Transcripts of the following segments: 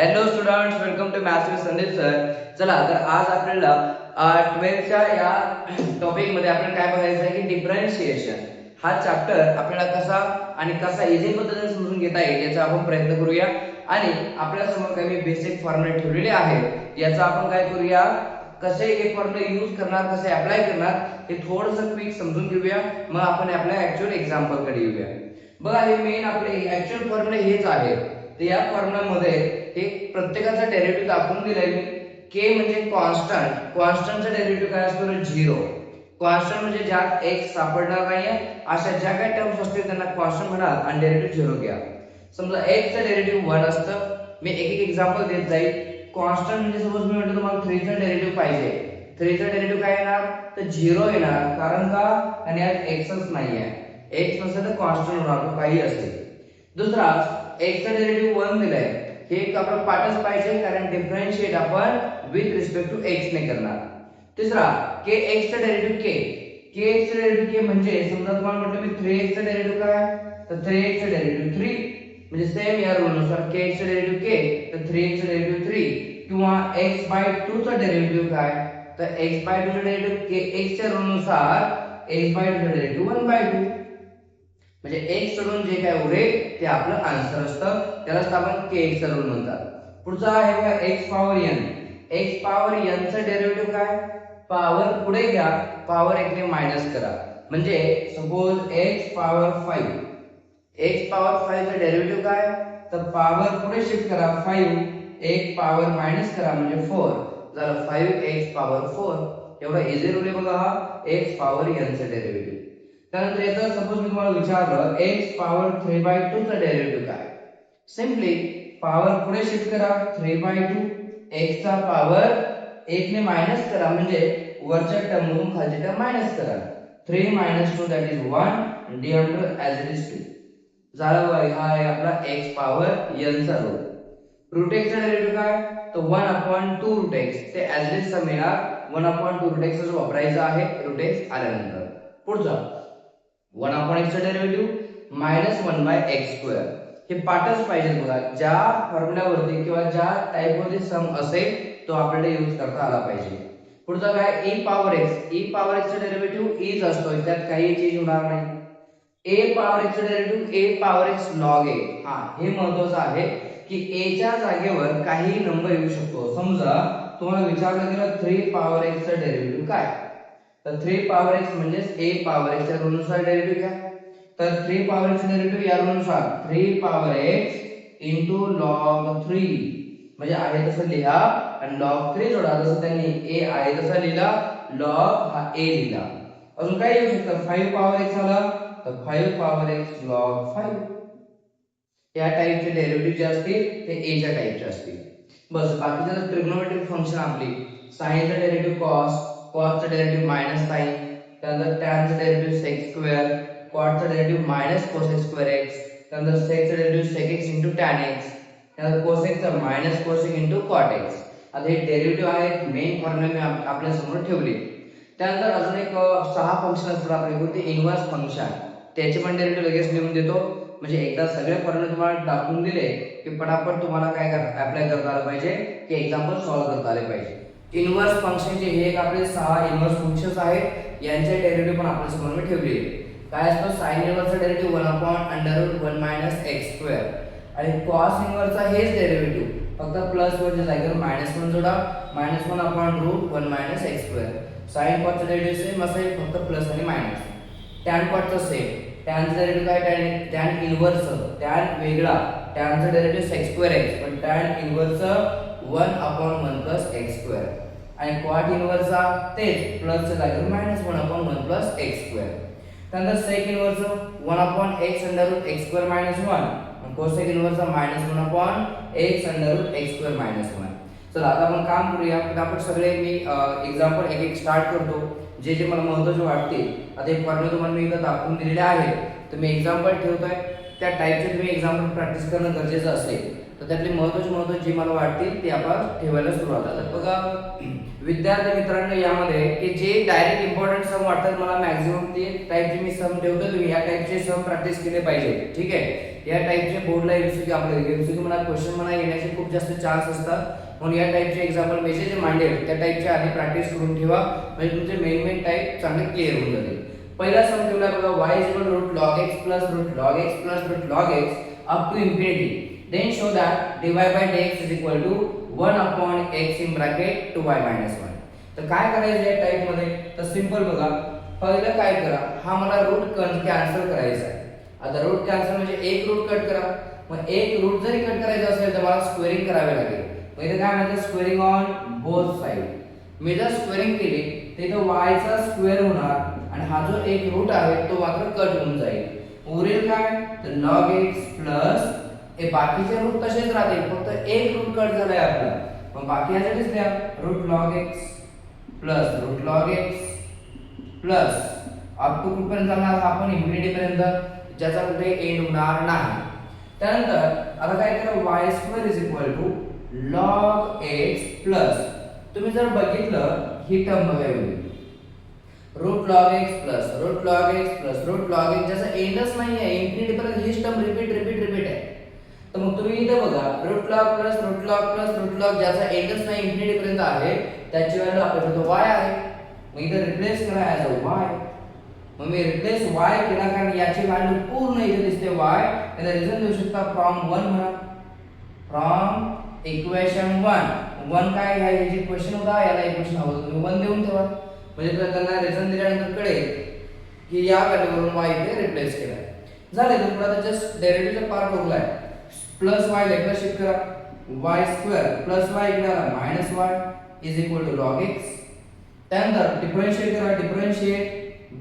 Hello students, welcome to maths with Sandeep sir. चला तर आज आपल्याला 12th या टॉपिक मध्ये आपण काय बघायचं आहे की डिफरन्शिएशन हा चॅप्टर आपल्याला कसा इझी पद्धतीने समजून घेता येईल याचा आपण प्रयत्न करूया. आणि आपल्या समोर काही बेसिक फॉर्म्युले ठेवलेले आहेत, याचा आपण काय करूया, कसे हे फॉर्म्युले यूज करणार, कसे अप्लाय करणार हे थोडंसं क्विक समजून घेऊया. मग आपण आपल्या ऍक्च्युअल एक्झाम्पल कडे येऊया. बघा, हे मेन आपले ऍक्च्युअल फॉर्म्युले हेच आहे. तर या फॉर्म्युल्यामध्ये हे प्रत्येकाचा डेरिव्हेटिव्ह दाखवून दिलाय मी. के म्हणजे कॉन्स्टंटचा डेरिव्हेटिव्ह काय असतो? 0. कॉन्स्टंट म्हणजे ज्यात x सापडणार नाहीये अशा ज्या काही टर्म्स असतील त्यांना कॉन्स्टंट म्हणा आणि डेरिव्हेटिव्ह 0 घ्या. समजा x चा डेरिव्हेटिव्ह 1 असतं. मी एक एक्झाम्पल देत जाईल. कॉन्स्टंट म्हणजे सपोज मी म्हटलं तुम्हाला 3 चा डेरिव्हेटिव्ह पाहिजे. 3 चा डेरिव्हेटिव्ह काय येणार? तर 0 येणार. कारण का? आणि यात xच नाहीये. x नसेल तर कॉन्स्टंट होणार, तो काही असेल. दुसरा, x चा डेरिव्हेटिव्ह 1 दिलाय. हे एक आपलं पाठच पाहिजे, कारण डिफरन्शिएट आपण विथ रिस्पेक्ट टू x ने करणार. तिसरा, के x चा डेरिव्हेटिव्ह के x चा डेरिव्हेटिव्ह के म्हणजे समजा तुम्हाला म्हटलं मी 3x चा डेरिव्हेटिव्ह काय, तर 3x चा डेरिव्हेटिव्ह 3 म्हणजे सेम या रूल नुसार के x चा डेरिव्हेटिव्ह के तर 3x चा डेरिव्हेटिव्ह 3 किंवा x/2 चा डेरिव्हेटिव्ह काय, तर x/2 चा डेरिव्हेटिव्ह के x च्या रूल नुसार x/2 चा डेरिव्हेटिव्ह 1/2 म्हणजे x सोडून जे काय उरेल ते आपलं आन्सर असतं. त्यालाच आपण kx चा रूल म्हणतात. पुढचा आहे बघा x power n. x power n चा डेरिव्हेटिव्ह काय? पॉवर पुढे घ्या, पॉवर 1 ने मायनस करा. म्हणजे suppose x power 5. x power 5 चा डेरिव्हेटिव्ह काय? तर पॉवर पुढे शिफ्ट करा 5, 1 पॉवर मायनस करा म्हणजे 4 झालं 5x पॉवर 4. एवढा इझी रूल आहे बघा हा x पॉवर n चा डेरिव्हेटिव्ह. त्यानंतर याचा सपोज मी तुम्हाला विचारलं x पॉवर 3/2 चा डेरिव्हेटिव्ह काय? सिंपली पॉवर पुढे शिफ्ट करा 3/2, x चा पॉवर 1 ने मायनस करा म्हणजे वरच्या टर्म मधून खालची टर्म मायनस करा. 3 - 2 that is 1 and d under as it is 2. झाला बघा, हा आहे आपला x पॉवर n चा रूल. रूट x चा डेरिव्हेटिव्ह काय? तर 1/2 रूट x. ते ऍज इट इज सम येणार. 1/2 रूट x च वापरायचं आहे रूट x आल्यानंतर. पुढचा 1/x चा डेरिव्हेटिव्ह -1/x². हे पाठच पाहिजे बघा. ज्या फॉर्म्युल्यावरती किंवा ज्या टाइप वरती सम असेल तो आपल्याला यूज करता आला पाहिजे. पुढचा काय? e power x. e power x चा डेरिव्हेटिव्ह eच असतो, त्यात काही चेंज होणार नाही. a पॉवर x चा derivative a power x log a. हा हे महत्त्वाचं आहे की a च्या जागेवर काही नंबर येऊ शकतो. समजा तुम्हाला विचारलं गेलं 3 पॉवर x चा डेरिव्हेटिव्ह काय, तर 3 पॉवर x म्हणजे a पॉवर x च्या रूलनुसार डेरिव्हेटिव्ह घ्या. तर 3 पॉवर x चे डेरिव्हेटिव्ह या रूलनुसार 3 पॉवर x log 3 म्हणजे आहे तसं लिहा आणि log 3 जोडा. जसं त्यांनी a आहे तसा लिहिला, log हा a लिहिला. अजून काय येऊ शकतं? 5 पॉवर x आला तर 5 पॉवर x log 5. या टाइपचे डेरिव्हेटिव्ह जे असतील ते a च्या टाइपचे असतील. बस बाकीचं ट्रिग्नोमेट्रिक फंक्शन आपली sin चा डेरिव्हेटिव्ह cos, cos चा डेरिव्हेटिव्ह मायनस sin, त्यानंतर tan चा डेरिव्हेटिव्ह sec स्क्वेअर, cot चा derivative minus cosec square x, त्यानंतर sec चा derivative sec x into tan x, त्यानंतर cosec चा minus cosec into cot x. आता हे डेरिव्हेटिव्ह आहेत, मेन फॉर्म्युला मी आपल्या समोर ठेवले. त्यानंतर अजून एक 6 फंक्शन असतात आपले, कोणते? Inverse function. त्याचे पण डेरिव्हेटिव्ह लगेच लिहून देतो. म्हणजे एकदा सगळे फॉर्म्युले तुम्हाला दाखवून दिले की पटापट तुम्हाला काय अप्लाय करता आलं पाहिजे की एक्झाम्पल सॉल्व्ह करता आले पाहिजे. इन्व्हर्स फंक्शनचे हे एक आपले 6 इन्व्हर्स फंक्शन्स आहेत. यांचे डेरिव्हेटिव्ह पण आपल्या समोर मी ठेवले. काय असतो? sin इन्व्हर्सचा डेरिव्हेटिव्ह 1/√1 - x². आणि cos इन्व्हर्सचा हेच डेरिव्हेटिव्ह, फक्त प्लस वरच्या जागेवर -1 जोडा, -1/√1 - x². sin cos चा डेरिव्हेटिव्ह सेम असेल, फक्त प्लस आणि मायनस. tan cot चा सेम. tan चा डेरिव्हेटिव्ह काय? tan inverse. tan वेगळा, tan चा डेरिव्हेटिव्ह sec² x, पण tan इन्व्हर्स 1/1 + x². आणि cot इन्व्हर्सचा तेच प्लसच्या जागेवर -1/1 + x². त्यानंतर sec इन्व्हर्स 1/x√x² - 1 आणि cosec इन्व्हर्सचा -1/x√x² - 1. चला आता आपण काम करूया. आपण सगळे मी एक्झाम्पल एक एक स्टार्ट करतो, जे जे मला महत्त्वाचे वाटतील. आता हे फॉर्म्युला तुम्हाला मी इथं दाखवून दिलेले आहे, तर मी एक्झाम्पल ठेवतोय. त्या टाईपचे तुम्ही एक्झाम्पल प्रॅक्टिस करणं गरजेचं असेल. तर त्यातली महत्त्वाची जी मला वाटतील ती आपण ठेवायला सुरुवात. तर बघा विद्यार्थी मित्रांनो, यामध्ये की जे डायरेक्ट इम्पॉर्टंट सम वाटतात मला मॅक्झिमम ते टाईपचे मी सम ठेवतो. तुम्ही या टाईपचे सम प्रॅक्टिस केले पाहिजे. ठीक आहे. या टाईपचे बोर्डला एमसीक्यू आपले एमसीक्यू म्हणा क्वेश्चन म्हणा येण्याचे खूप जास्त चान्स असतात. म्हणून या टाईपचे एक्झाम्पल मेसेज जे मांडेल त्या टाईपचे आधी प्रॅक्टिस करून ठेवा, म्हणजे तुमचे मेन टाईप चांगले क्लिअर होऊन जातील. पहिला सम ठेवला बघा, y = √log x plus √log x plus √log x up to infinity. Then show that dy by dx is equal to 1 upon x in bracket 2y minus 1. तर काय करायचं या टाइप मध्ये? तर सिंपल बघा, पहिलं काय करा, हा मला रूट कॅन्सल करायचा आहे. आता रूट कॅन्सल म्हणजे एक रूट कट करा. मग एक रूट जरी कट करायचं असेल तर मला स्क्वेअरिंग करावे लागेल. म्हणजे काय म्हणतात, स्क्वेअरिंग ऑन बोथ साइड. मी जर स्क्वेअरिंग केली तर इथं y चा स्क्वेअर होणार आणि हा जो एक रूट आहे तो मात्र कट होऊन जाईल. उरेल काय, तर log x प्लस हे बाकीचे रूट तसेच राहतील, फक्त एक रूट कट झालाय आपला. मग बाकी ह्याच्यातच द्या √log x plus √log x plus up to कुठपर्यंत जाणार, आपण इन्फिनिटी पर्यंत, ज्याचा कुठे एंड होणार नाही. त्यानंतर आता काय करा, y² = log x प्लस, तुम्ही जर बघितलं ही टर्म बघा एवढी √log x plus √log x plus √log x, ज्याचा एंडच नाही आहे, इन्फिनिटी पर्यंत ही टर्म रिपीट आहे. तर मग तुम्ही इथे बघा √log plus √log plus √log, ज्याचा एंडच नाही इन्फिनिटी पर्यंत आहे, त्याची व्हॅल्यू आपल्याकडे y आहे. मग इथे रिप्लेस करा ॲज अ y. मग मी रिप्लेस y केला कारण याची व्हॅल्यू पूर्ण इथे दिसते y. त्याला रिझन देऊ शकता फ्रॉम 1 म्हणा, फ्रॉम इक्वेशन 1 काय आहे, हे जे क्वेश्चन होता याला इक्वेशन हवं होतं, तुम्ही 1 देऊन ठेवा. म्हणजे त्यांना रिझन दिल्यानंतर कळेल की या व्हॅल्यूवरून y इथे रिप्लेस केलाय. झाले. तर आता जस्ट डेरिव्हेटिव्हचा पार्ट उरलाय. प्लस y लेफ्टला शिफ्ट करा, y² प्लस y इकडे आला minus y is equal to log x. त्यानंतर डिफरन्शिएट करा, differentiate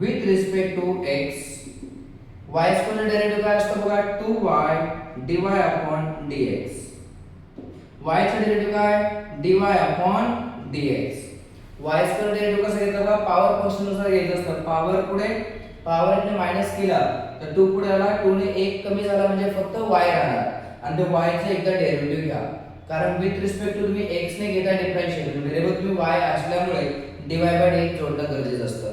with respect to x. y² derivative काय असतं बघा, 2y dy upon dx. y चा डेरिव्हेटिव्ह काय, dy upon dx. y² derivative कसं घेतलं बघा, पॉवर फंक्शन नुसार घ्यायचं असतं. पॉवर पुढे पॉवर ने मायनस केला तर 2 पुढे आला, 2 ने 1 कमी झाला म्हणजे फक्त y राहणार आणि ते y चा एकदा डेरिव्हेटिव्ह घ्या. कारण विथ रिस्पेक्ट टू तुम्ही x ने घेता डिफरन्शिएट, व्हेरिएबल तुम्ही y असल्यामुळे dy by dx जोडणं गरजेचं असतं.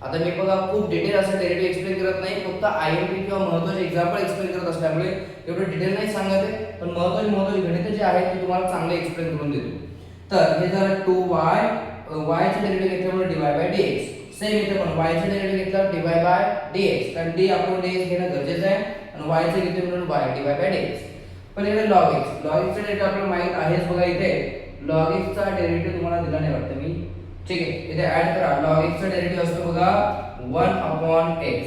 आता मी बघा खूप डिटेल असं डेरिव्हेटिव्ह एक्सप्लेन करत नाही, फक्त आयएमपी किंवा महत्त्वाचे एक्झाम्पल एक्सप्लेन करत असल्यामुळे एवढं डिटेल नाही सांगत आहे, पण महत्त्वाची गणित जे आहेत ते तुम्हाला चांगले एक्सप्लेन करून देतो. तर हे झालं 2y, y चे डेरिव्हेटिव्ह घेतल्यामुळे dy by dx. सेम इथे पण y चे डेरिव्हेटिव्ह घेतल्यावर dy by dx, कारण d upon dx घेणं गरजेचं आहे आणि y चे घेतले म्हणून y dy by dx. पण इकडे log x चा डेरिव्हेटिव्ह आपल्याला माहित आहेच बघा. इथे log x चा डेरिव्हेटिव्ह तुम्हाला दिला नाही वाटतं मी, ठीक आहे. इथे ऍड करा, log x चा डेरिव्हेटिव्ह असतो बघा 1 upon x,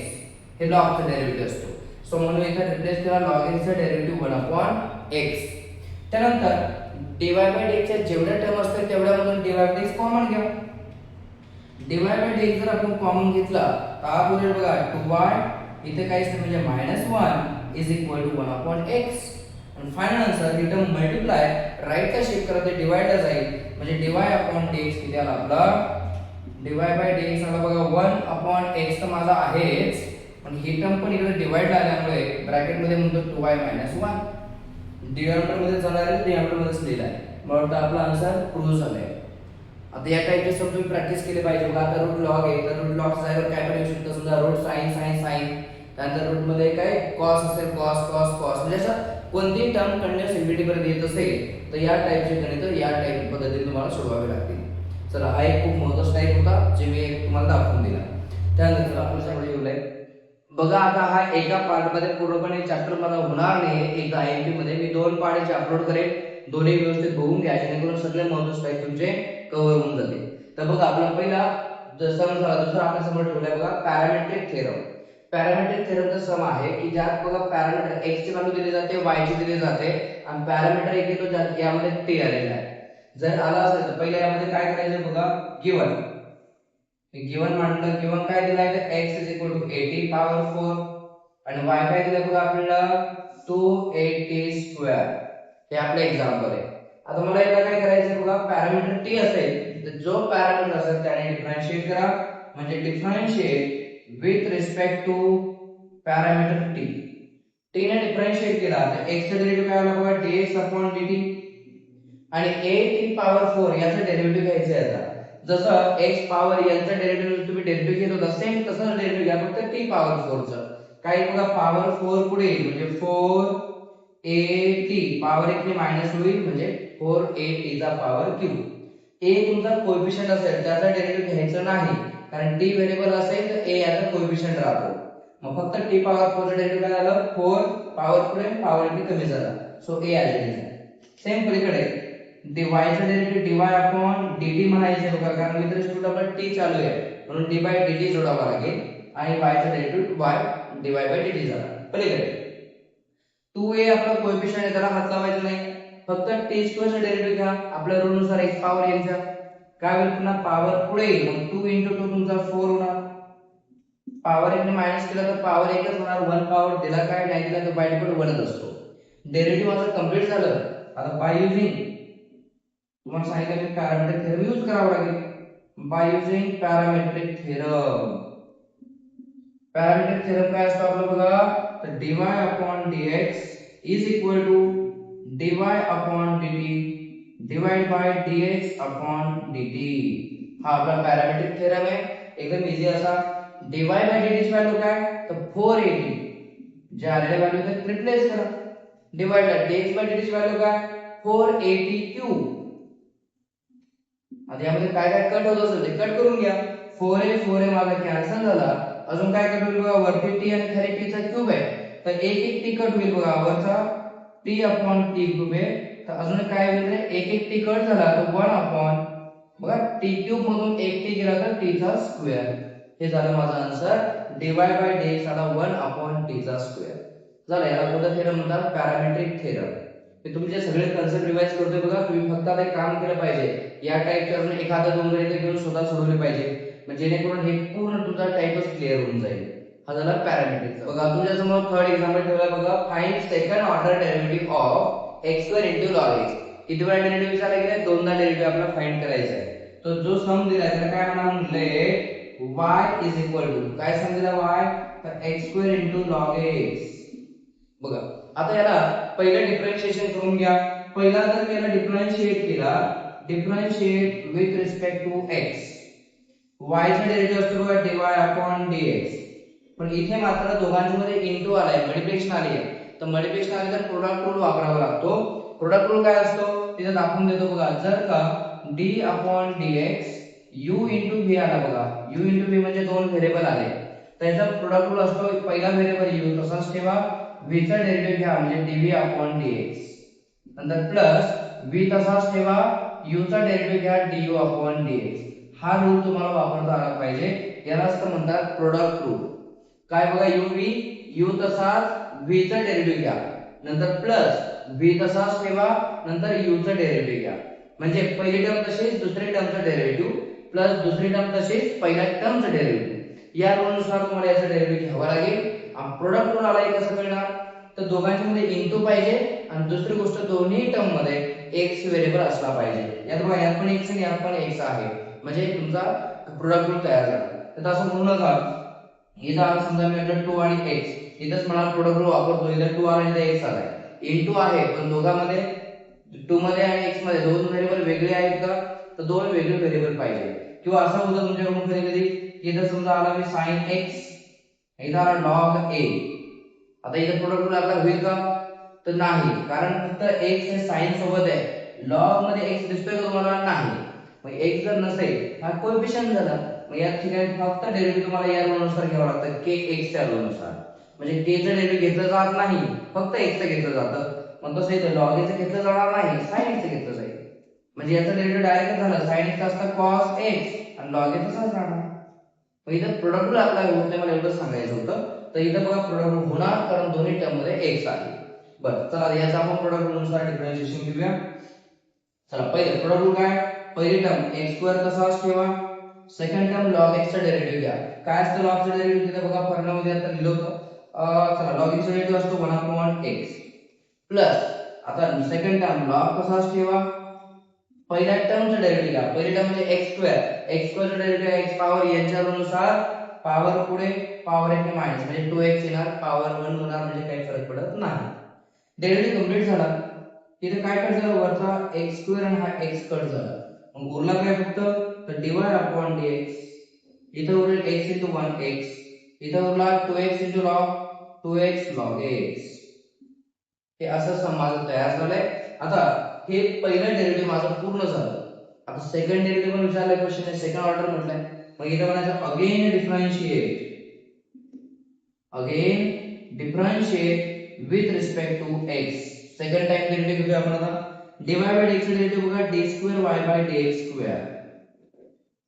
हे log चा डेरिव्हेटिव्ह असतो. सो म्हणून इथे रिप्लेस करा log x चा डेरिव्हेटिव्ह 1 upon x. त्यानंतर dy by dx च्या जेवढ्या टर्म असतात तेवढ्यामधून dy by dx कॉमन घ्या. dy by dx जर आपण कॉमन घेतला तर हा होईल बघा 2y, इथे काहीच नाही म्हणजे -1 is equal to 1 upon x. आणि फायनल आन्सर ही टर्म मल्टिप्लाय राईटला शिफ्ट करा, ते डिवाइडला जाईल म्हणजे dy upon dx किती आला आपला, dy by dx आला बघा 1 upon x. तर माझा आहेच, पण ही टर्म पण इकडे डिवाइडला आल्यामुळे ब्रॅकेट मध्ये म्हणतो 2y - 1 डिनॉमिनेटर मध्ये जाणार आहे, डिनॉमिनेटर मध्येच लिहिला आहे. म्हणून आपला आन्सर प्रूव्ह झालाय. आता या टाइपचे सम तुम्ही प्रॅक्टिस केले पाहिजे बघा. आता रूट लॉग आहे तर रूट लॉग जागेवर काय पण येऊ शकतं, समजा रूट साइन, त्यानंतर रूट मध्ये काय कॉस असेल, कॉस म्हणजे असं कोणतीही टर्म कंटिन्यूअस इन्फिनिटी पर्यंत येत असेल तर या टाइपचे गणित या टाइप पद्धतीने तुम्हाला सोडवावे लागतील. चला, हा एक खूप महत्त्वाचा टाइप होता जे मी तुम्हाला दाखवून दिला. त्यानंतर आपण सगळे येऊलाय बघा. आता हा एका पार्ट मध्ये पूर्णपणे चॅप्टर मला होणार नाही, एकदा आयएमपी मध्ये मी 2 पार्टचे अपलोड करेन, दोन्ही व्यवस्थित बघून घ्या जेणेकरून सगळे महत्त्वाचे टाइप तुमचे कव्हर होऊन जातील. तर बघा आपला पहिला सम झाला, दुसरा आपण समोर ठेवलाय बघा पॅरामेट्रिक थेरम. पॅरामेट्रिक थेरमचा सम आहे की ज्यात बघा पॅरामीटर x ची व्हॅल्यू दिली जाते, y ची दिली जाते आणि पॅरामीटर एक येतो ज्यात यामध्ये t आलेला आहे. जर आला असेल तर पहिल्या यामध्ये काय करायचं बघा, गिवन म्हटलं, गिवन काय दिलाय तर x = 80 पॉवर 4 आणि y काय दिलं बघा आपल्याला 280². हे आपलं एक्झाम्पल आहे. आता मला याला काय करायचं बघा, पॅरामीटर t असेल तर जो पॅरामीटर असेल त्याने डिफरन्शिएट करा, म्हणजे differentiate with respect to parameter t. t ने डिफरन्शिएट केला तर x चा डेरिव्हेटिव्ह काय आला बघा dx/dt आणि a t पॉवर 4 याचा डेरिव्हेटिव्ह घ्यायचा आहे आता जसं x पॉवर n चा डेरिव्हेटिव्ह तुम्ही डेरिव्हेटिव्ह घेत होता सेम तसंच डेरिव्हेटिव्ह घ्या फक्त t पॉवर 4 चा काय बघा पॉवर 4 पुढे येईल म्हणजे 4at पॉवर 1 ने मायनस होईल म्हणजे 4at चा पॉवर क्यूब a तुमचा कोएफिशिएंट असेल त्याचा डेरिव्हेटिव्ह घ्यायचा नाही कारण t व्हेरिएबल असेल तर a याचा कोएफिशिएंट राहतो मग फक्त t पॉवर 4 चा डेरिव्हेटिव्ह काय झालं 4 पॉवर पुढे पॉवर ने कमी झाला so a as it is same पलीकडे dy चा डेरिव्हेटिव्ह dy अपॉन dt म्हणायचे बघा कारण विथ रिस्पेक्ट आपला t चालू आहे म्हणून d बाय dt जोडावा लागेल आणि y चा derivative y dy by dt झाला पलीकडे 2a आपला कोएफिशिएंट आहे त्याला हात लावायचा नाही फक्त t स्क्वेअर चा डेरिव्हेटिव्ह घ्या आपल्या रूल नुसार x पॉवर n चा काय होईल पुन्हा पॉवर पुढे येईल मग 2 2 तुमचा 4 होणार पॉवर 1 ने मायनस केला तर पॉवर 1 च होणार 1 पॉवर दिला काय नाही दिला तर बाय डिफॉल्ट 1 च असतो डेरिव्हेटिव्ह असं कंप्लीट झालं आता बाय युजिंग तुम्हाला सांगितलं की पॅरामीट्रिक थेरम यूज करावा लागेल by using parametric theorem parametric theorem काय असतो आपलं बघा तर dy upon dx is equal to dy upon dt divided by dx upon dt हा आपला पॅरामीट्रिक थेरम आहे एकदम इझी असा dy by dt ची व्हॅल्यू काय तर 480 जे आलेल्या व्हॅल्यू ते रिप्लेस करा डिवाइडेड dx by dt ची व्हॅल्यू काय 480 क्यूब आता यामध्ये काय काय कट होत असेल ते कट करून घ्या 4a माझा कॅन्सल झाला अजून काय कट होईल बघा वरती t आणि खाली t चा क्यूब आहे तर एक एक t कट होईल बघा वरचा t अपॉन t क्यूब आहे तर अजून काय होईल रे एक एक t कट झाला तर 1 अपॉन बघा t क्यूब मधून एक t गेला तर t चा स्क्वेअर हे झालं माझा आन्सर dy बाय dx आला 1 अपॉन t चा स्क्वेअर झालं याला कोणता थेरम म्हणतात पॅरामीट्रिक थेरम मी तुमचे सगळे कन्सेप्ट रिवाइज करतोय बघा तुम्ही फक्त आता एक काम केलं पाहिजे या टाइपचे अजून एखादा दोन गणित घेऊन स्वतः सोडवले पाहिजे म्हणजे जेणेकरून हे पूर्ण तुझा टाइपच क्लिअर होऊन जाईल हा झाला पॅरामीट्रिक बघा तुझ्या समोर थर्ड एक्झाम्पल ठेवला बघा find second order derivative of x2 * log x किती वेळा डेरिव्हेटिव्ह विचारला गेला दोनदा डेरिव्हेटिव्ह आपल्याला फाइंड करायचा आहे तो जो सम दिलाय त्याला काय म्हणले y = काय सम दिला y तर x2 * log x बघा आता याला पहिलं डिफरन्शिएशन करून घ्या पहिला जर मी याला डिफरन्शिएट केला differentiate with respect to x y चा डेरिव्हेटिव्ह असतो बघा dy upon dx पण इथे मात्र दोघांच्या मध्ये इनटू आलाय मल्टिप्लिकेशन आली आहे तर मल्टिप्लिकेशन आली तर प्रोडक्ट रूल वापरावा लागतो प्रोडक्ट रूल काय असतो तिथे दाखवून देतो बघा जर का d upon dx u into v आला बघा u into v म्हणजे दोन व्हेरिएबल आले त्याचा प्रोडक्ट रूल असतो पहिला व्हेरिएबल u तसाच ठेवा v चा डेरिव्हेटिव्ह घ्या म्हणजे dv upon dx नंतर प्लस v तसाच ठेवा u चा डेरिव्हेटिव्ह घ्या du upon dx हा रूल तुम्हाला वापरता आला पाहिजे यालाच तर म्हणतात प्रोडक्ट रूल काय बघा u तसाच v चा डेरिव्हेटिव्ह घ्या नंतर प्लस v तसाच ठेवा नंतर u चा डेरिव्हेटिव्ह घ्या म्हणजे पहिली टर्म तशीच दुसरी टर्मचा डेरिव्हेटिव्ह प्लस दुसरी टर्म तशीच पहिल्या टर्मचा डेरिव्हेटिव्ह या रूल नुसार तुम्हाला याचा डेरिव्हेटिव्ह घ्यावा लागेल आणि प्रोडक्ट रूल आलाय कसं मिळणार तर दोघांच्या मध्ये इनटू पाहिजे आणि दुसरी गोष्ट दोन्ही टर्म मध्ये x व्हेरिएबल असला पाहिजे यात बघा यात पण x आणि यात पण x आहे म्हणजे तुमचा प्रोडक्ट रूल तयार झाला तर असं म्हणू नका इथं समजा मी म्हटलं 2 आणि x इथंच मला प्रोडक्ट रूल वापरतो इथं 2 आला इथं x आलाय इनटू आहे पण दोघांमध्ये 2 मध्ये आणि x मध्ये दोन व्हेरिएबल वेगळे आहेत का तर दोन वेगळे व्हेरिएबल पाहिजे किंवा असं होतं तुमच्याकडून कधी कधी इथं समजा आला मी sin x इथं आला log a आता इथं प्रोडक्ट रूल आपला होईल का तर नाही कारण फक्त x हे sin सोबत आहे log मध्ये x दिसतोय का तुम्हाला नाही मग x जर नसेल हा कोएफिशिएंट झाला मग या ठिकाणी फक्त डेरिव्हेटिव्ह तुम्हाला या रूल नुसार घ्यावा लागतं k x च्या रूल नुसार म्हणजे k चं डेरिव्हेटिव्ह घेतलं जात नाही फक्त x चं घेतलं जातं मग तसं इथं log a चं घेतलं जाणार नाही sin x चं घेतलं जाईल म्हणजे याचं डेरिव्हेटिव्ह डायरेक्ट झालं sin x असतं cos x आणि log a तसंच राहणार मग इथं प्रोडक्ट रूल अप्लाय होत नाही मला एवढं सांगायचं होतं तर इथं बघा प्रोडक्ट रूल होणार कारण दोन्ही टर्म मध्ये x आहे बरं चला याचा आपण प्रोडक्ट रूल नुसार डिफरन्शिएशन घेऊया चला पहिले प्रोडक्ट रूल काय पहिली टर्म x2 तसाच ठेवा सेकंड टर्म log x चा डेरिव्हेटिव्ह घ्या काय असतं log चा डेरिव्हेटिव्ह तिथे बघा फॉर्म्युला मध्ये आता लिहिलं होतं चला log x चा डेरिव्हेटिव्ह असतो 1/x प्लस आता सेकंड टर्म log तसाच ठेवा पहिल्या टर्मचा डेरिव्हेटिव्ह घ्या पहिली टर्म म्हणजे x2 चा डेरिव्हेटिव्ह x पॉवर n च्या नुसार पॉवर पुढे पॉवर 1 मायनस म्हणजे 2x येणार, पॉवर 1 होणार म्हणजे काही फरक पडत नाही. डेरिव्हेटिव्ह कंप्लीट झाला. इथे काय कट झालं, वरचा x² आणि हा x कट झाला. मग उरला काय फक्त तर डिवाइड अपॉन dx. इथे उरले x * 1 x, इथे उरला 2x * log 2x log x. हे असं सम माझं तयार झालंय. आता हे पहिलं डेरिव्हेटिव्ह माझं पूर्ण झालं. आता सेकंड डेरिव्हेटिव्ह पण विचारलाय क्वेश्चन आहे, सेकंड ऑर्डर म्हटलंय. मग इथे म्हणायचं again differentiate with respect to x. Second time derivative घेऊया आपण आता. dy बाय dx डेरिव्हेटिव्ह बघा d2 y बाय dx².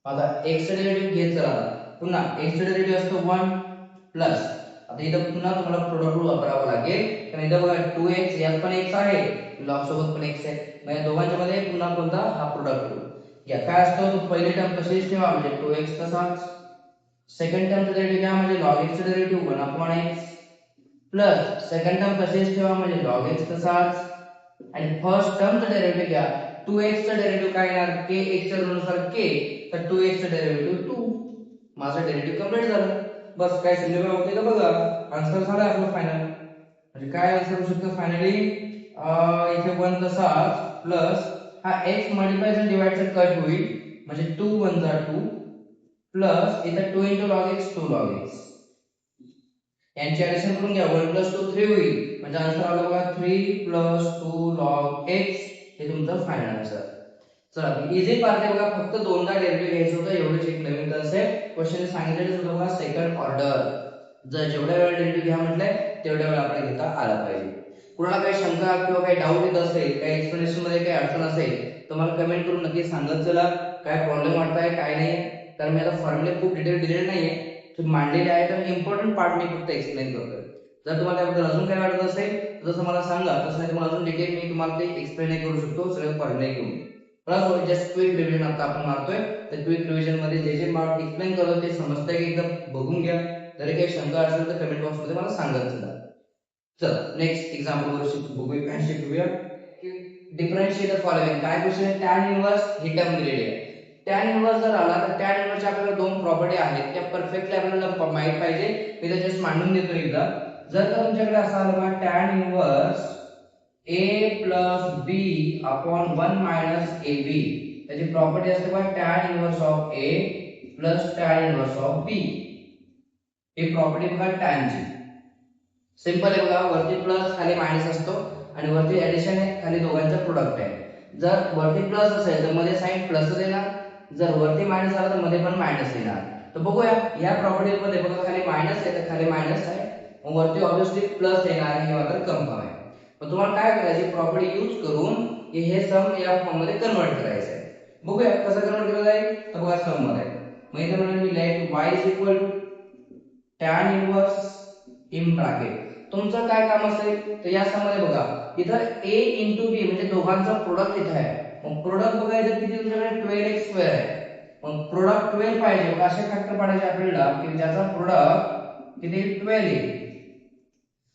आता x चा डेरिव्हेटिव्ह घेत चला. पुन्हा x चा डेरिव्हेटिव्ह असतो 1 प्लस, आता इथं पुन्हा तुम्हाला प्रोडक्ट रूल वापरावा लागेल, कारण इथं बघा 2x यात पण x आहे, लॉग सोबत पण x आहे. मग या दोघांच्या मध्ये पुन्हा कोणता हा प्रोडक्ट रूल. या काय असतो, तो पहिली टर्म तशीच ठेवा म्हणजे 2x तसाच. सेकंड टर्मचा डेरिव्हेटिव्ह घ्या म्हणजे log x चा derivative 1/x plus second term तशीच ठेवा म्हणजे log x तसाच. आणि फर्स्ट टर्मचा डेरिव्हेटिव्ह घ्या. 2x चा डेरिव्हेटिव्ह काय येणार, k x च्या नुसार k, तर 2x चा डेरिव्हेटिव्ह 2. माझा डेरिव्हेटिव्ह कंप्लीट झाला. बस काय सिम्प्लिफाय होते का बघा, आन्सर झाला आपला फायनल. म्हणजे काय आन्सर होऊ शकतं फायनली, इथे 1 तसाच प्लस हा x मल्टिप्लाय आणि डिवाइड कट होईल म्हणजे 2 1 जा 2 प्लस इथे 2 * log x 2 log x. यांची ऍडिशन करून घ्या, 1 + 2 3 होईल म्हणजे आन्सर आला बघा 3 + 2 log x. हे तुमचं फायनल आन्सर. चला इझी पार्ट आहे बघा, फक्त दोनदा डेरिव्हेटिव्ह घ्यायचं होतं, एवढंच एक नवीन कन्सेप्ट. क्वेश्चन सांगितलेलं होतं बघा सेकंड ऑर्डर. जर जेवढ्या वेळा डेरिव्हेटिव्ह घ्या म्हटलंय तेवढ्या वेळा आपण घेता आला पाहिजे. कुणाला काही शंका किंवा काही डाऊट येत असेल, काही एक्सप्लेनेशन मध्ये काही अडचण असेल तर मला कमेंट करून नक्की सांगत चला, काय प्रॉब्लेम वाटताय काय नाही. कारण मी आता फॉर्म्युले खूप डिटेल दिलेले नाहीये, ते मांडलेले आहे, तर इम्पॉर्टंट पार्ट मी फक्त एक्सप्लेन करतोय. जर तुम्हाला त्याबद्दल अजून काय वाटत असेल तसं मला सांगा, तसं नाही तुम्हाला अजून डिटेल मी तुम्हाला ते एक्सप्लेन करू शकतो सगळे फॉर्म्युले घेऊन. प्लस जस्ट क्विक रिव्हिजन आता आपण मारतोय, तर क्विक रिव्हिजन मध्ये जे जे पार्ट एक्सप्लेन करतो ते समजतंय की एकदम बघून घ्या. जर काही शंका असेल तर कमेंट बॉक्स मध्ये मला सांगत चला. चला नेक्स्ट एक्झाम्पल वर बघूया, काय शिकूया. Differentiate the following. काय क्वेश्चन आहे, टॅन इन्व्हर्स ही टर्म दिलेली आहे. टॅन इन्व्हर्स जर आला तर टॅन इन्व्हर्सच्या आपल्याला दोन प्रॉपर्टी आहेत, त्या परफेक्टली आपल्याला माहित पाहिजे. मी ते जस्ट मांडून देतो एकदा. जर का तुमच्याकडे असा आला बघा tan inverse a plus b upon 1 minus ab, त्याची प्रॉपर्टी असते बघा tan inverse of a plus tan inverse of b. ही प्रॉपर्टी बघा टॅन ची सिंपल आहे बघा, वरती प्लस खाली मायनस असतो आणि वरती ऍडिशन आहे, खाली दोघांचा प्रोडक्ट आहे. जर वरती प्लस असेल तर मध्ये साइन प्लस येणार, जर वरती मायनस आला तर मध्ये पण मायनस येणार. तर बघूया या प्रॉपर्टी मध्ये बघा खाली मायनस आहे तर खाली मायनस आहे, मग वरती ऑब्वियसली प्लस येणार, हे मात्र कन्फर्म आहे. मग तुम्हाला काय करायची प्रॉपर्टी यूज करून हे सम या फॉर्म मध्ये कन्वर्ट करायचं आहे. बघूया कसं कन्वर्ट केलं जाईल. तर बघा सम मध्ये मग इथे म्हणून me let y tan inverse in bracket. तुमचं काय काम असेल तर या सम मध्ये बघा इथं a * b म्हणजे दोघांचा प्रोडक्ट इथे आहे. मग प्रोडक्ट बघा इथे किती तुमच्याकडे 12x² आहे. मग प्रोडक्ट 12 पाहिजे, मग असे फॅक्टर पाडायचे आपल्याला की ज्याचा प्रोडक्ट किती 12 आहे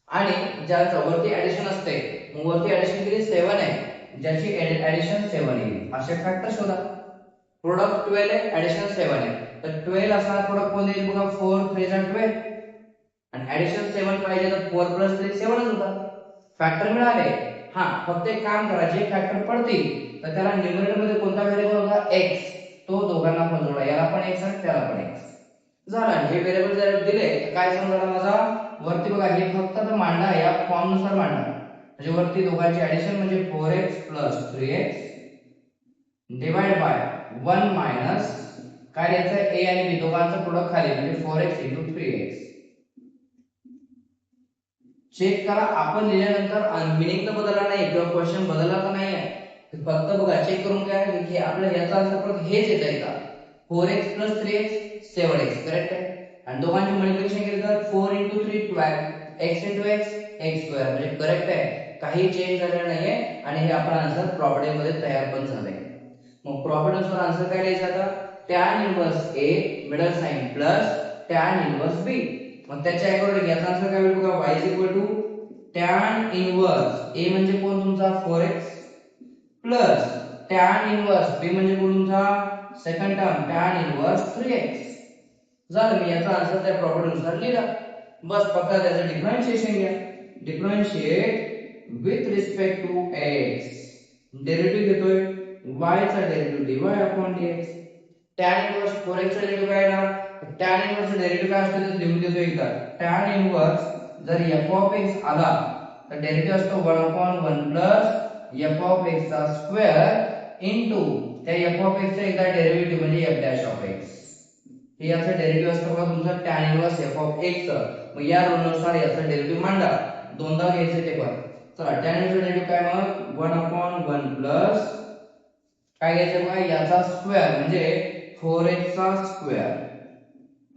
आणि ज्याचा वरती ऍडिशन असते, मग वरती ऍडिशन किती 7 आहे, ज्याची ऍडिशन 7 येईल. असे फॅक्टर शोधा. प्रोडक्ट 12 आहे, ऍडिशन 7 आहे, तर 12 असणार प्रोडक्ट कोण येईल बघा 4 3 जा 12 आणि ऍडिशन 7 पाहिजे तर 4 + 3 7 होता. फॅक्टर मिळाले. हा फक्त एक काम करा, जे फॅक्टर पडतील तर त्याला न्यूमरेटर मध्ये कोणता व्हेरिएबल होता x, तो दोघांना पण जोडा, याला पण x आणि त्याला पण x. झाला. हे व्हेरिएबल जर दिले तर काय समजा माझा वरती बघा हे फक्त तर मांडा या फॉर्म नुसार मांडा. म्हणजे वरती दोघांची ऍडिशन म्हणजे 4x + 3x divide by 1 minus काय द्यायचं a आणि b दोघांचं प्रोडक्ट खाली म्हणजे 4x * 3x. चेक करा आपण लिहिल्यानंतर मीनिंग तर बदलला नाही किंवा क्वेश्चन बदलला तर नाही आहे. फक्त बघा चेक करून काय की आपल्या याचा आन्सर परत हेच येत आहे का, 4x + 3x 7x करेक्ट आहे. आणि दोघांचे मल्टिप्लिकेशन केले तर 4 * 3 12 x * x x² म्हणजे करेक्ट आहे, काही चेंज झालेला नाहीये आणि हे आपला आन्सर प्रॉपर्टी मध्ये तयार पण झालंय. मग प्रॉपर्टी नुसार आन्सर काय लिहायचं आता, tan inverse a middle sign plus tan inverse b. मग त्याच्या अकॉर्डिंग याचा आन्सर काय होईल बघा y tan इन्व्हर्स a म्हणजे कोण तुमचा 4x plus tan inverse b म्हणजे कोण तुमचा second term tan inverse 3x. झालं, मी याचा आन्सर त्या प्रॉपर्टी नुसार लिहिला. बस फक्त त्याचं डिफरन्शिएशन घ्या. Differentiate with respect to x. Derivative घेतोय, y चा derivative dy upon dx. tan inverse 4x चा डेरिव्हेटिव्ह काय येणार? tan इनव्हर्स चा डेरिव्हेटिव्ह काय असतो ते लिहून देतो एकदा. tan इनव्हर्स जर f ऑफ x आला तर डेरिव्हेटिव्ह असतो 1 upon 1 plus f of x चा स्क्वेअर इनटू त्या f ऑफ x चा एकदा डेरिव्हेटिव्ह म्हणजे f डॅश ऑफ x. हे याचं डेरिव्हेटिव्ह असतं बघा तुमचं tan inverse f of x. मग या रूलनुसार याचं डेरिव्हेटिव्ह मांडा. दोनदा घ्यायचं ते पण. चला tan इनव्हर्स डेरिव्हेटिव्ह काय मग 1 upon 1 प्लस काय घ्यायचं बघा याचा स्क्वेअर म्हणजे 4x चा स्क्वेअर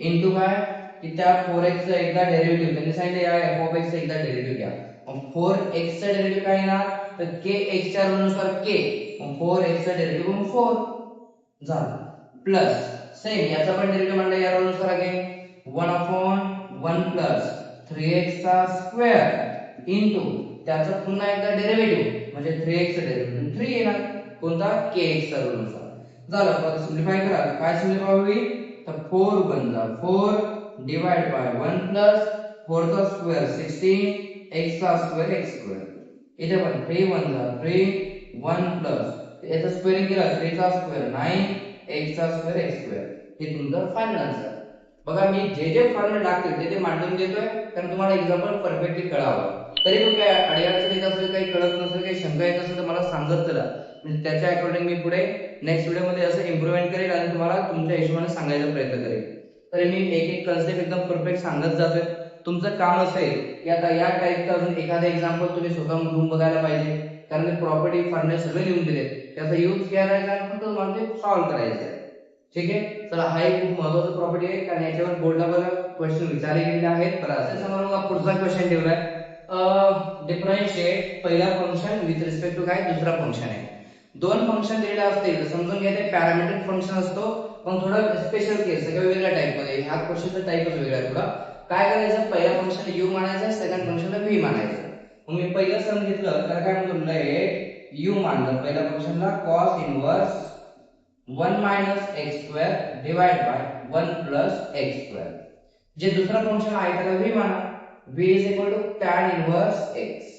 इनटू काय की त्या 4x चा एकदा डेरिव्हेटिव्ह त्यांनी सांगितलं या f ऑफ x चा एकदा डेरिव्हेटिव्ह घ्या. मग 4x चा डेरिव्हेटिव्ह काय येणार तर kx च्या रूलनुसार k. मग 4x चा डेरिव्हेटिव्ह मग 4 झालं प्लस सेम याचा पण डेरिव्हेटिव्ह मांडला या रूलनुसार अगेन 1 upon 1 प्लस 3x चा स्क्वेअर इनटू त्याचा पुन्हा एकदा डेरिव्हेटिव्ह म्हणजे 3x चा डेरिव्हेटिव्ह 3 येणार कोणता kx चा रूलनुसार. झालं परत सिम्प्लिफाय करा. काय सिम्प्लिफाय होईल तर 4 1 जा 4 डिवाइड बाय 1 प्लस 4 चा स्क्वेअर 16 x चा स्क्वेअर x स्क्वेअर. इथे पण 3 1 जा 3 1 प्लस याचा स्क्वेअरिंग केला 3 चा स्क्वेअर 9 x चा स्क्वेअर x स्क्वेअर. हे तुमचं फायनल आन्सर. बघा मी जे जे फॉर्म्युला टाकते ते मांडून देतोय कारण तुम्हाला एक्झाम्पल परफेक्टली कळावं. तरी पण काय अडचण येत असेल काही कळत नसेल काही शंका येत असेल तर मला सांगत चला म्हणजे त्याच्या अकॉर्डिंग मी पुढे नेक्स्ट व्हिडिओ मध्ये असं इम्प्रूव्हमेंट करेल आणि तुम्हाला तुमच्या हिशोबाने सांगायचा प्रयत्न करेल. तर मी एक एक कन्सेप्ट एकदम परफेक्ट सांगत जातोय. तुमचं काम असेल की आता या टाईपचं अजून एखादं एक्झाम्पल तुम्ही स्वतःहून घेऊन बघायला पाहिजे कारण ते प्रॉपर्टी फॉर्म्युला सगळे लिहून दिले त्याचा यूज करायचा आणि फक्त तुम्हाला ते सॉल्व्ह करायचं आहे. ठीक आहे चला हा एक खूप महत्त्वाचा प्रॉपर्टी आहे कारण याच्यावर बोर्डला बरं क्वेश्चन विचारले गेलेले आहेत. बरं त्याच्यासमोर मग पुढचा क्वेश्चन ठेवलाय डिफरन्शिएट पहिला फंक्शन विथ रिस्पेक्ट टू काय दुसरा फंक्शन आहे. दोन फंक्शन दिलेले असतील समजून घ्या ते पॅरामीट्रिक फंक्शन असतो पण थोडा स्पेशल केस आहे वेगळ्या टाइप मध्ये. ह्या क्वेश्चनचा टाइपच वेगळा आहे थोडा. काय करायचं पहिल्या फंक्शनला u मानायचं सेकंड फंक्शनला v मानायचं. मग मी पहिलं सम घेतलं तर काय म्हणतो लेट u मानलं पहिल्या फंक्शनला cos inverse 1 minus x square divided by 1 plus x square. जे दुसरा फंक्शन आहे त्याला v माना. v is equal to tan inverse x.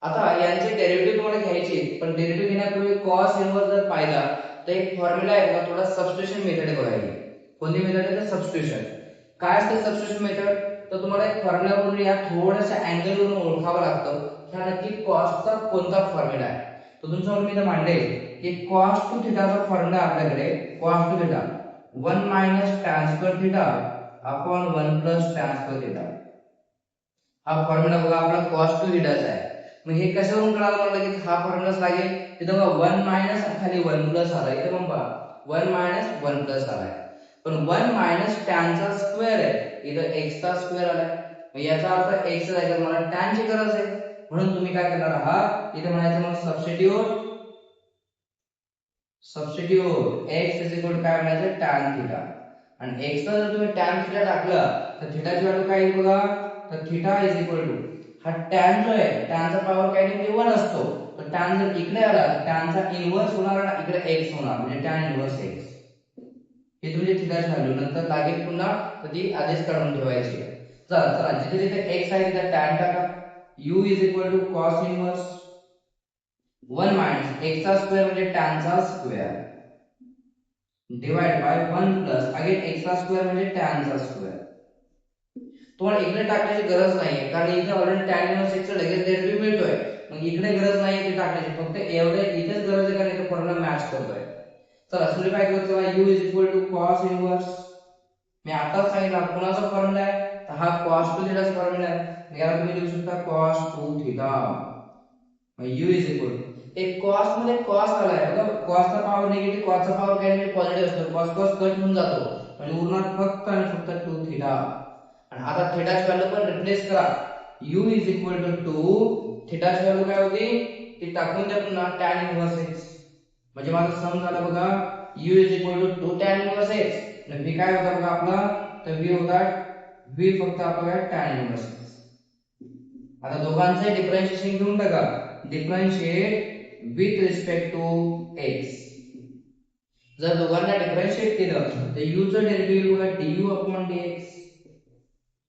आता यांचे डेरिव्हेटिव्ह तुम्हाला घ्यायचे पण डेरिव्हेटिव्ह घेण्यापूर्वी cos इनवर्स जर पाहिला तर एक फॉर्म्युला आहे बघा थोडा सबस्टिट्यूशन मेथड आहे बघा ही. कोणती मेथड आहे तर सबस्टिट्यूशन. काय असते सबस्टिट्यूशन मेथड तर तुम्हाला एक फॉर्म्युला वरून या थोड्याशा अँगल वरून ओळखावं लागतं की हा नक्की cos चा कोणता फॉर्म्युला आहे. तर तुमच्यावर मी इथे मांडले की cos टू थीटा चा फॉर्म्युला आपल्याकडे cos two theta 1 minus tan square theta upon 1 plus tan square theta. हा फॉर्म्युला बघा आपला cos टू थीटाचा आहे. मग हे कशावरून कळालं मला की हा फॉर्म्युलाच लागेल. इथं बघा 1 मायनस खाली 1 प्लस आला. इथे पण पहा 1 मायनस 1 प्लस आलाय पण 1 मायनस tan चा स्क्वेअर आहे इथं x चा स्क्वेअर आलाय. मग याचा अर्थ x च्या जागेवर मला tan ची गरज आहे म्हणून तुम्ही काय करणार आहात इथे म्हणायचं मग substitute x is equal to काय म्हणायचं tan थीटा आणि x ला जर तुम्ही tan थीटा टाकलं तर थीटाची व्हॅल्यू काय येईल बघा तर थीटा इज इक्वल टू हा tan जो आहे tan चा पॉवर काय म्हणजे 1 असतो तर tan जर इकडे आला तर tan चा इन्व्हर्स होणार आणि इकडे x होणार म्हणजे tan इन्व्हर्स x. हे तुमची थीटाची व्हॅल्यू नंतर लागेल पुन्हा तर ती आधीच काढून ठेवायची. चला चला जिथे जिथे x आहे तिथे tan टाका. u is equal to cos inverse 1 minus x चा स्क्वेअर म्हणजे tan चा square divide by 1 plus again x चा स्क्वेअर म्हणजे tan चा स्क्वेअर. तुम्हाला इकडे टाकण्याची गरज नाहीये कारण इथे ऑलरेडी tan इन्व्हर्स x चा लगेच डेरिव्हेटिव्ह मिळतोय. मग इकडे गरज नाहीये ते टाकण्याची फक्त एवढे इथेच गरज आहे कारण इथे फॉर्म्युला मॅच करतोय. चला सिम्प्लिफाय करू. चला u is equal to cos inverse मी आता सांगितलं कोणाचा फॉर्म्युला आहे तर हा cos टू थीटाचा फॉर्म्युला आहे. याला तुम्ही लिहू शकता cos टू थीटा. मग u इज इक्वल टू एक cos मध्ये cos आलाय बघा cos चा पॉवर निगेटिव्ह cos चा पॉवर काय म्हणजे पॉझिटिव्ह असतो. cos cos कट होऊन जातो म्हणजे उरणार फक्त आणि फक्त 2 थीटा. आणि आता थीटाची व्हॅल्यू पण रिप्लेस करा. u इज इक्वल टू 2 थीटाची व्हॅल्यू काय होती ती टाकून द्या पुन्हा tan इन्व्हर्स x म्हणजे माझा सम झाला बघा u is equal to 2 tan inverse x आणि v काय होता बघा आपला तर v होता v फक्त आपला tan इन्व्हर्स x. आता दोघांचे डिफरन्शिएशन घेऊन टाका. Differentiate with respect to x. जर दोघांना डिफरन्शिएट केलं तर u चं डेरिव्हेटिव्ह बघा du अपॉन dx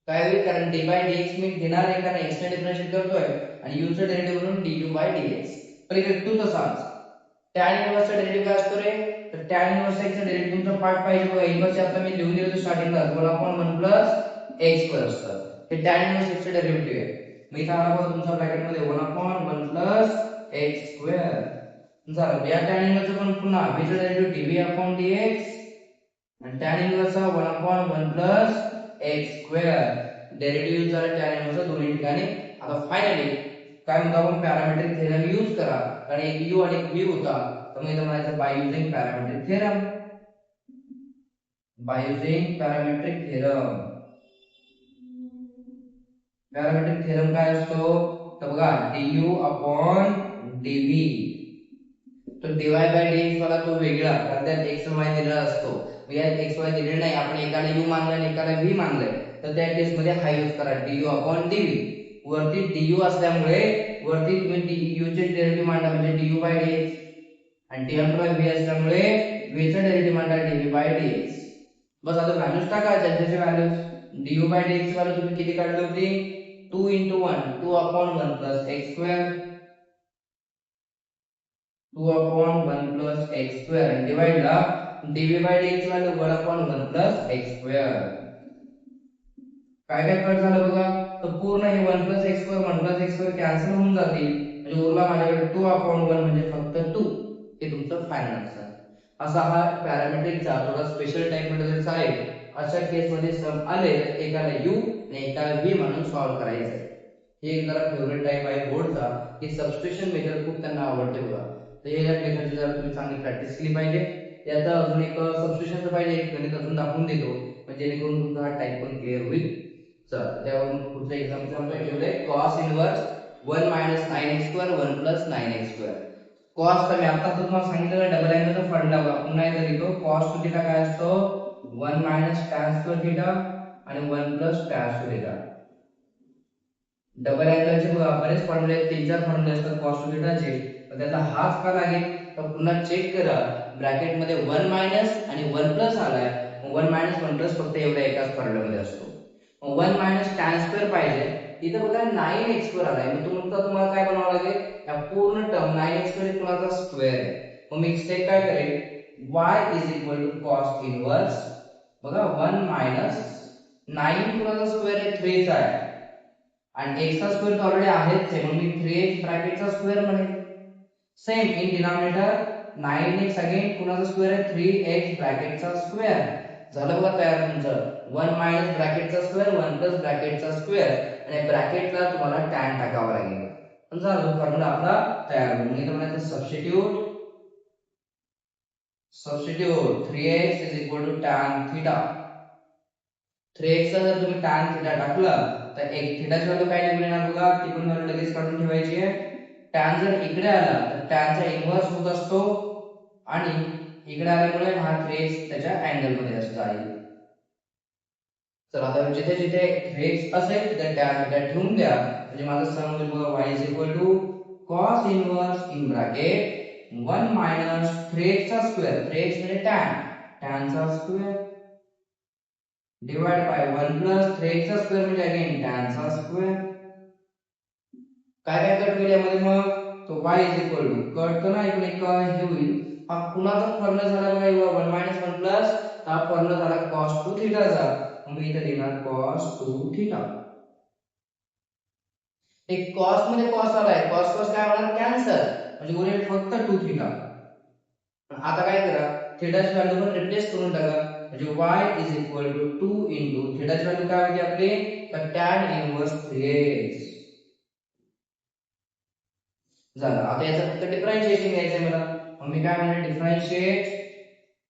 काय होईल, कारण d बाय dx मी घेणार आहे कारण x ने डिफरन्शिएट करतोय आणि u चं डेरिव्हेटिव्ह म्हणून du बाय dx. पलीकडे तू तसाच tan इनव्हर्स चा डेरिव्हेटिव्ह काय असतो रे, तर tan इनव्हर्स x चा डेरिव्हेटिव्ह तुमचा पार्ट पाहिजे बघा. इनव्हर्स आता मी लिहून दिलं स्टार्टिंगला 1/1 प्लस x स्क्वेअर असतं. हे tan इनव्हर्स x चा डेरिव्हेटिव्ह आहे. मी इथं आला बघा तुमच्या ब्रॅकेट मध्ये 1/1 प्लस x स्क्वेअर झालं. या tan इनव्हर्स पण पुन्हा v चा डेरिव्हेटिव्ह dv अपॉन dx आणि tan inverse 1/1 plus x square derivative झाला tan इनव्हर्स दोन्ही ठिकाणी. आता फायनली काय म्हणतो आपण, पॅरामेट्रिक थेरम यूज करा, कारण एक u आणि एक v होता, तर मग इथं म्हणायचं by using parametric theorem. By using parametric theorem. Parametric theorem काय असतो, तर बघा du अपॉन dv, तो dy बाय dx वाला तो वेगळा, कारण त्यात x y दिलेला असतो. मग यात x y दिलेला नाही, आपण एकाला u मानलं आणि एकाला v मानलंय, तर त्या केस मध्ये हा यूज करा du अपॉन dv. वरती du असल्यामुळे वरती तुम्ही u चे डेरिव्हेटिव्ह मांडा म्हणजे du बाय dx आणि dm बाय v असल्यामुळे v चा डेरिव्हेटिव्ह मांडा dv बाय dx. बस आता व्हॅल्यूज टाका त्याचे व्हॅल्यूज. du बाय dx ची व्हॅल्यू तुम्ही किती काढली होती, 2 into 1 2 upon 1 plus x square 2 upon 1 plus x square and divide ला dv by dx ची value 1 upon 1 plus x square. काय काय कट झालं बघा, तर पूर्ण हे 1 plus x square 1 plus x square cancel होऊन जातील, म्हणजे उरला माझ्याकडे 2 upon 1 म्हणजे फक्त 2. हे तुमचं फायनल आन्सर. असा हा पॅरामेट्रिकचा थोडा स्पेशल टाइप मध्ये जर चालेल, अशा केस मध्ये सम आले तर एकाला u आणि एकाला v म्हणून सॉल्व्ह करायचं. हे एक जरा फेवरेट टाइप आहे बोर्डचा, की सबस्टिट्यूशन मेथड खूप त्यांना आवडते बघा. तर हे मेथडची जर तुम्ही चांगली प्रॅक्टिस केली पाहिजे. याचा अजून एक सबस्टिट्यूशनचं पाहिजे एक गणित अजून दाखवून देतो, म्हणजे जेणेकरून तुमचा हा टाइप पण क्लिअर होईल. चला त्यावरून पुढचं एक्झाम्पल घेऊया. cos inverse 1 9x square 1 9x square. cos तर मी आता तुम्हाला सांगितलं डबल अँगलचा फॉर्म्युला बघा, पुन्हा एकदा लिहितो. cos टू थीटा काय असतो, 1 tan स्क्वेअर थीटा आणि 1 tan स्क्वेअर थीटा. डबल अँगलचे बघा बरेच फॉर्म्युले, 3-4 फॉर्म्युले असतात cos टू थीटाचे, तर त्याचा हाच का लागेल, तर पुन्हा चेक करा ब्रॅकेट मध्ये 1 आणि 1 आलाय, 1 1 फक्त एवढ्या एकाच फॉर्म्युल्यामध्ये असतो. 1 tan स्क्वेअर पाहिजे, इथं बघा 9x स्क्वेअर आलाय, मग तुम्हाला काय बनावं लागेल, या पूर्ण टर्म 9x स्क्वेअर कुणाचा स्क्वेअर आहे. मग मी स्टेप काय करेल, y is equal to cos inverse बघा 1 9 कुणाचा स्क्वेअर आहे, 3 चा आहे आणि x चा स्क्वेअर ऑलरेडी आहेच आहे, मग मी 3x ब्रॅकेटचा स्क्वेअर म्हणेल. Same in denominator 9x again कुणाचा स्क्वेअर आहे, 3x ब्रॅकेटचा स्क्वेअर. झालं बघा तयार तुमचं 1 ब्रॅकेटचा स्क्वेअर 1 ब्रॅकेटचा स्क्वेअर आणि ब्रॅकेटला तुम्हाला tan टाकावा लागेल. पण झालं फॉर्म्युला आपला तयार. मग इथं म्हणायचं substitute 3x is equal to tan theta. 3x चा जर तुम्ही tan थीटा टाकला तर एक थीटाची व्हॅल्यू काय निघून येणार बघा, ती पण व्हॅल्यू लगेच काढून ठेवायची आहे. tan जर इकडे आला तर tan चा इन्व्हर्स होत असतो आणि इकडे आल्यामुळे हा 3x त्याच्या अँगल मध्ये जाईल. चला आता जिथे जिथे 3x असेल तिथे tan थीटा ठेवून द्या, म्हणजे माझं सम होईल बघा y is equal to cos inverse in bracket 1 3x चा स्क्वेअर, 3x म्हणजे tan चा स्क्वेअर डिवाइड बाय 1 3x चा स्क्वेअर म्हणजे अगेन tan चा स्क्वेअर. काय काय कट होईल यामध्ये, मग तो y is equal to cut तो ना इकडे हे होईल, हा कुणाचा फॉर्म्युला झाला बघा, 1 1 हा फॉर्म्युला झाला cos 2 थीटाचा. मग मी इथे लिहिणार cos 2 थीटा. एक cos मध्ये cos आलाय, cos काय होणार, कॅन्सल, म्हणजे उरेल फक्त 2 थीटा. आता काय करा, थीटाची व्हॅल्यू पण रिप्लेस करून टाका, म्हणजे y is equal to 2 into थीटाची व्हॅल्यू काय होती आपली, तर tan इनव्हर्स 3x झालं. आता याचं फक्त डिफरन्शिएशन घ्यायचं आहे मला, मग मी काय म्हणेल, differentiate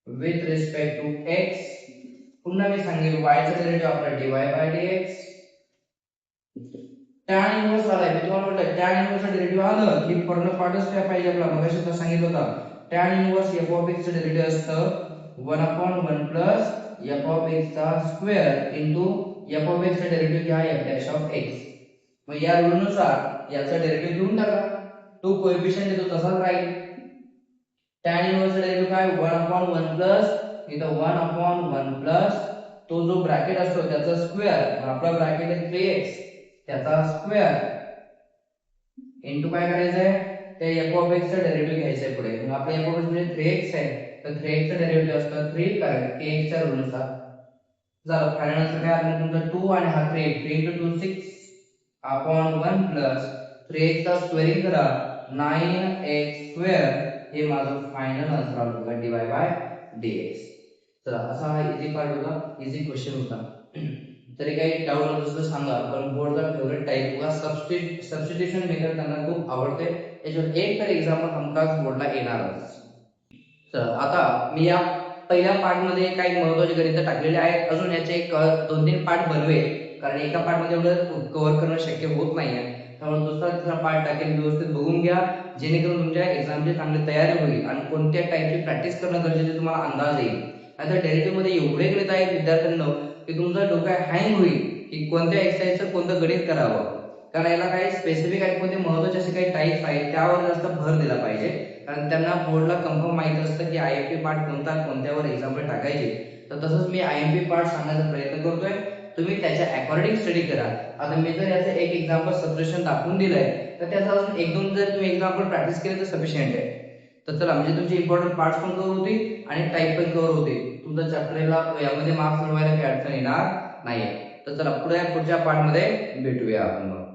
with respect to x. पुन्हा मी सांगेल y चा डेरिव्हेटिव्ह आपला dy by dx. tan inverse आलाय, मी तुम्हाला म्हटलं tan इनव्हर्स डेरिव्हेटिव्ह आलं की फॉर्म्युला पार्टच काय पाहिजे आपला, मगाशी तर सांगितलं होतं tan inverse f of x चं डेरिव्हेटिव्ह असतं 1/1 प्लस f of x चा square into f of x चं डेरिव्हेटिव्ह घ्या f डॅश ऑफ x. मग या रूलनुसार याचा डेरिव्हेटिव्ह घेऊन टाका, तो कोएफिशिएंट देतो तसाच राहील. tan इनवर्स डेरिव्हेटिव्ह काय 1/1 प्लस इथं 1/1 प्लस तो जो ब्रॅकेट असतो त्याचा स्क्वेअर, आपला ब्रॅकेट आहे 3x त्याचा स्क्वेअर इनटू काय करायचंय ते f ऑफ x चं डेरिव्हेटिव्ह घ्यायचंय पुढे. मग आपलं f ऑफ x म्हणजे 3x आहे तर 3x चं डेरिव्हेटिव्ह असतं 3 काय kx च्या रूलनुसार. झालं. फायनल आन्सर काय आलं तुमचा 2 आणि हा 3 3 into 2 6 अपॉन 1 प्लस 3x चा स्क्वेअरिंग करा 9x स्क्वेअर हे माझं फायनल आन्सर आलं बघा dy बाय dx. चला असा हा इझी पार्ट होता, इझी क्वेश्चन होता. तरी काही डाऊट असेल तर सांगा. पण बोर्डचा फेवरेट टाइप बघा सबस्टिट्यूशन मेथड त्यांना खूप आवडते. याच्यावर एक तर एक्झाम्पल हमखास बोर्डला येणारच. तर आता मी या पहिल्या पार्ट मध्ये काही महत्त्वाचे गणितं टाकलेले आहेत. अजून याचे एक 2-3 पार्ट बनवेल, कारण एका पार्ट मध्ये एवढं कव्हर करणं शक्य होत नाहीये. त्यामुळे दुसरा तिसरा पार्ट टाकेल. व्यवस्थित बघून घ्या जेणेकरून तुमच्या एक्झामची चांगली तयारी होईल आणि कोणत्या टाईपची प्रॅक्टिस करणं गरजेचं तुम्हाला अंदाज येईल. नाहीतर डेरिव्हेटिव्ह मध्ये एवढे गणित आहेत विद्यार्थ्यांना की तुमचा डोका हँग होईल की कोणत्या एक्सरसाइजचं कोणतं गणित करावं. कारण याला काही स्पेसिफिक आणि कोणते महत्त्वाचे असे काही टाईप्स आहेत त्यावर जास्त भर दिला पाहिजे. कारण त्यांना बोर्डला कन्फर्म माहिती असतं की आयएमपी पार्ट कोणता कोणत्यावर एक्झाम्पल टाकायचे. तर तसंच मी आयएमपी पार्ट सांगण्याचा प्रयत्न करतोय. तुम्ही त्याच्या अकॉर्डिंग स्टडी करा. आता मी जर याचं एक एक्झाम्पल सबस्टिट्यूशन दाखवून दिलंय तर त्याचा अजून 1-2 जर तुम्ही एक्झाम्पल प्रॅक्टिस केले तर सफिशियंट आहे. तर चला म्हणजे तुमचे इम्पॉर्टंट पार्ट्स पण कव्हर होतील आणि टाईप पण कव्हर होतील. तुमच्या चॅप्टरला यामध्ये मार्क्स मिळवायला काही अडचण येणार नाहीये. तर चला पुढच्या पार्टमध्ये भेटूया आपण मग.